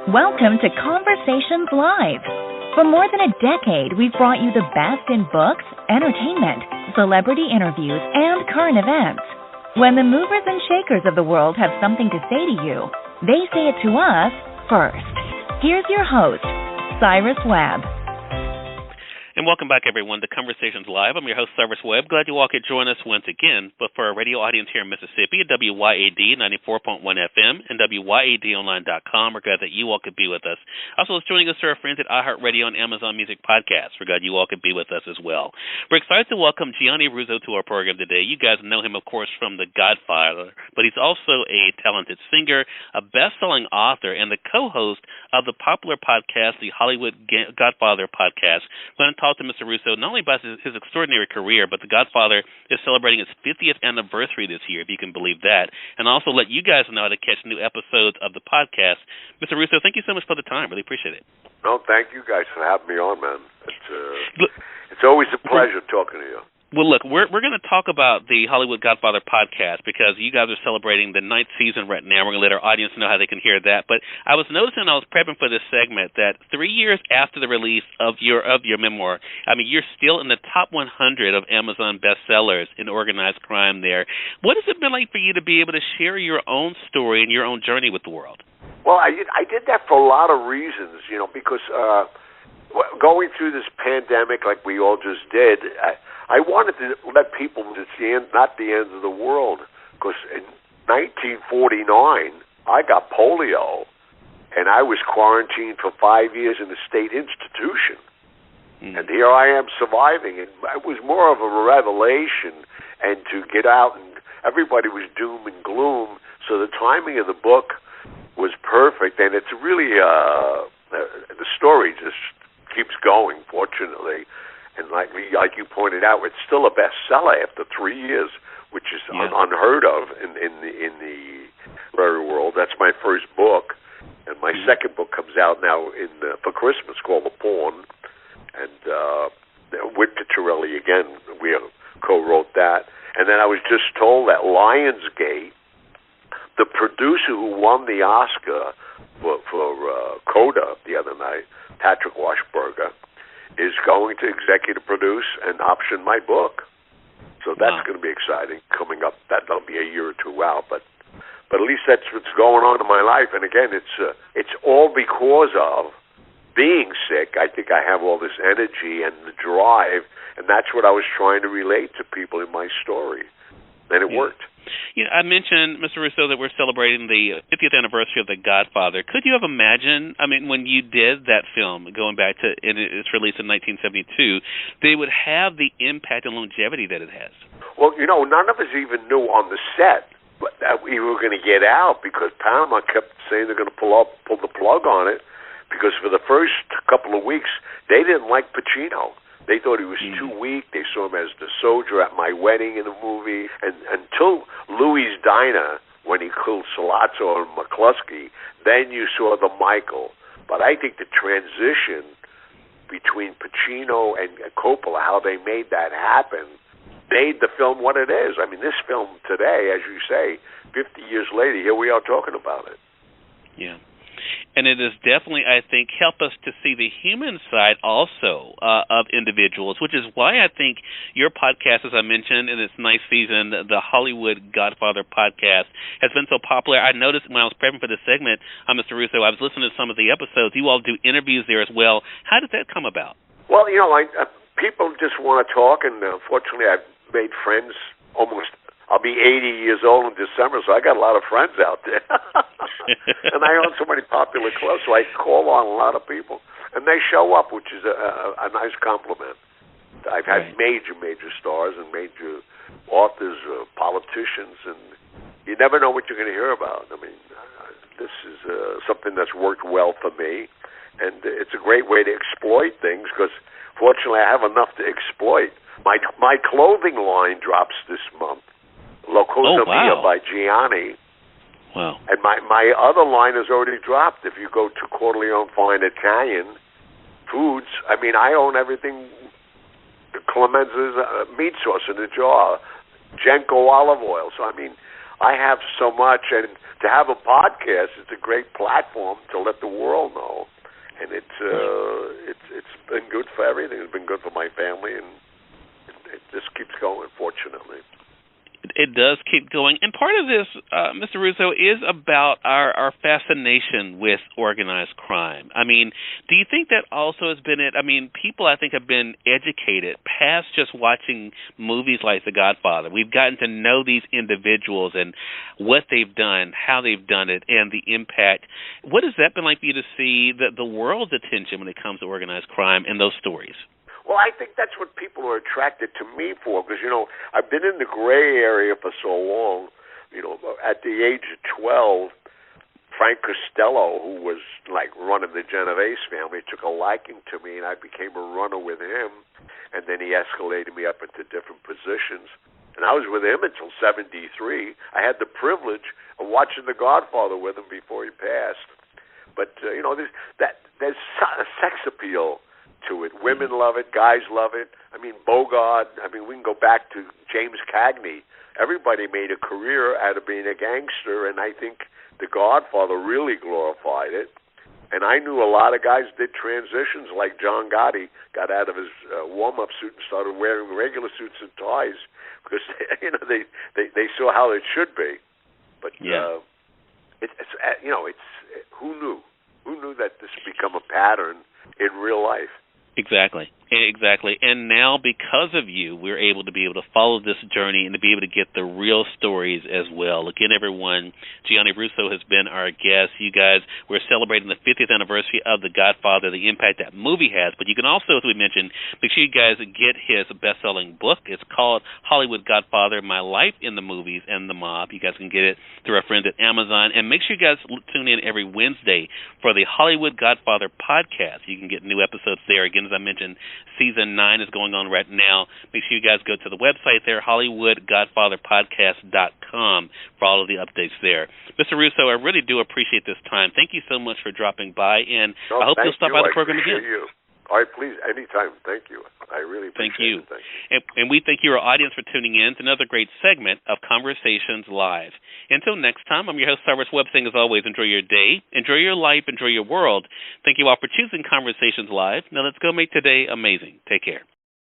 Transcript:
Welcome to Conversations Live. For more than a decade, we've brought you the best in books, entertainment, celebrity interviews, and current events. When the movers and shakers of the world have something to say to you, they say it to us first. Here's your host, Cyrus-webb. And welcome back, everyone, to Conversations Live. I'm your host, Cyrus-webb. Glad you all could join us once again. But for our radio audience here in Mississippi at WYAD 94.1 FM and WYADonline.com, we're glad that you all could be with us. Also, joining us are our friends at iHeartRadio and Amazon Music Podcasts. We're glad you all could be with us as well. We're excited to welcome Gianni Russo to our program today. You guys know him, of course, from The Godfather, but he's also a talented singer, a best-selling author, and the co-host of the popular podcast, the Hollywood Godfather podcast. We're going to talk to Mr. Russo not only about his extraordinary career, but The Godfather is celebrating its 50th anniversary this year, if you can believe that, and also let you guys know how to catch new episodes of the podcast. Mr. Russo, thank you so much for the time. Really appreciate it. No, thank you guys for having me on, man. It's always a pleasure talking to you. Well, look, we're going to talk about the Hollywood Godfather podcast because you guys are celebrating the 9th season right now. We're going to let our audience know how they can hear that. But I was noticing when I was prepping for this segment that 3 years after the release of your memoir, I mean, you're still in the top 100 of Amazon bestsellers in organized crime there. What has it been like for you to be able to share your own story and your own journey with the world? Well, I did that for a lot of reasons, because going through this pandemic like we all just did, I wanted to let people know it's not the end of the world, because in 1949, I got polio, and I was quarantined for 5 years in a state institution. And here I am surviving, and it was more of a revelation, and to get out, and everybody was doom and gloom, so the timing of the book was perfect, and it's really, the story just keeps going, fortunately. And like you pointed out, it's still a bestseller after 3 years, which is unheard of in the literary world. That's my first book, and my second book comes out now for Christmas called The Pawn, and with Picciarelli again. We co-wrote that, and then I was just told that Lionsgate, the producer who won the Oscar for Coda the other night, Patrick Washburger, is going to executive produce and option my book. So that's going to be exciting coming up. That'll be a year or two out, but at least that's what's going on in my life. And again, it's all because of being sick. I think I have all this energy and the drive, and that's what I was trying to relate to people in my story, and it worked. I mentioned, Mr. Russo, that we're celebrating the 50th anniversary of The Godfather. Could you have imagined, when you did that film, going back to its release in 1972, they would have the impact and longevity that it has? Well, none of us even knew on the set that we were going to get out, because Paramount kept saying they're going to pull the plug on it, because for the first couple of weeks, they didn't like Pacino. They thought he was too weak. They saw him as the soldier at my wedding in the movie. And until Louis' Diner, when he killed Sollozzo and McCluskey, then you saw the Michael. But I think the transition between Pacino and Coppola, how they made that happen, made the film what it is. This film today, as you say, 50 years later, here we are talking about it. Yeah. And it has definitely, I think, helped us to see the human side also of individuals, which is why I think your podcast, as I mentioned in its 9th season, the Hollywood Godfather podcast, has been so popular. I noticed when I was prepping for this segment, Mr. Russo, I was listening to some of the episodes. You all do interviews there as well. How did that come about? Well, people just want to talk, and fortunately I've made friends I'll be 80 years old in December, so I got a lot of friends out there. And I own so many popular clothes, so I call on a lot of people. And they show up, which is a nice compliment. I've had major stars and major authors, politicians, and you never know what you're going to hear about. This is something that's worked well for me, and it's a great way to exploit things, because fortunately I have enough to exploit. My clothing line drops this month. La Cosa Mia by Gianni. Wow. And my other line has already dropped. If you go to Corleone Fine Italian Foods, I own everything. Clemenza's meat sauce in a jar, Genco olive oil. So, I have so much, and to have a podcast is a great platform to let the world know. And it's been good for everything. It's been good for my family, and it just keeps going, fortunately. It does keep going. And part of this, Mr. Russo, is about our fascination with organized crime. I mean, do you think that also has been it? I mean, people, I think, have been educated past just watching movies like The Godfather. We've gotten to know these individuals and what they've done, how they've done it, and the impact. What has that been like for you to see the world's attention when it comes to organized crime and those stories? Well, I think that's what people are attracted to me for, because, I've been in the gray area for so long. At the age of 12, Frank Costello, who was like running the Genovese family, took a liking to me, and I became a runner with him, and then he escalated me up into different positions. And I was with him until 73. I had the privilege of watching The Godfather with him before he passed. But, there's a sex appeal to it. Women love it. Guys love it. I mean, Bogart. I mean, we can go back to James Cagney. Everybody made a career out of being a gangster, and I think The Godfather really glorified it. And I knew a lot of guys did transitions, like John Gotti got out of his warm-up suit and started wearing regular suits and ties because they saw how it should be. But who knew? Who knew that this would become a pattern in real life? Exactly. And now, because of you, we're able to follow this journey and to be able to get the real stories as well. Again, everyone, Gianni Russo has been our guest. You guys, we're celebrating the 50th anniversary of The Godfather, the impact that movie has. But you can also, as we mentioned, make sure you guys get his best-selling book. It's called Hollywood Godfather, My Life in the Movies and the Mob. You guys can get it through our friends at Amazon. And make sure you guys tune in every Wednesday for the Hollywood Godfather podcast. You can get new episodes there. Again, as I mentioned, Season 9 is going on right now. Make sure you guys go to the website there, HollywoodGodfatherPodcast.com, for all of the updates there. Mr. Russo, I really do appreciate this time. Thank you so much for dropping by, and I hope you'll stop by the program again. You. All right, please, anytime. Thank you. I really appreciate it. Thank you. And we thank you, our audience, for tuning in to another great segment of Conversations Live. Until next time, I'm your host, Cyrus Webb, saying as always, enjoy your day, enjoy your life, enjoy your world. Thank you all for choosing Conversations Live. Now let's go make today amazing. Take care.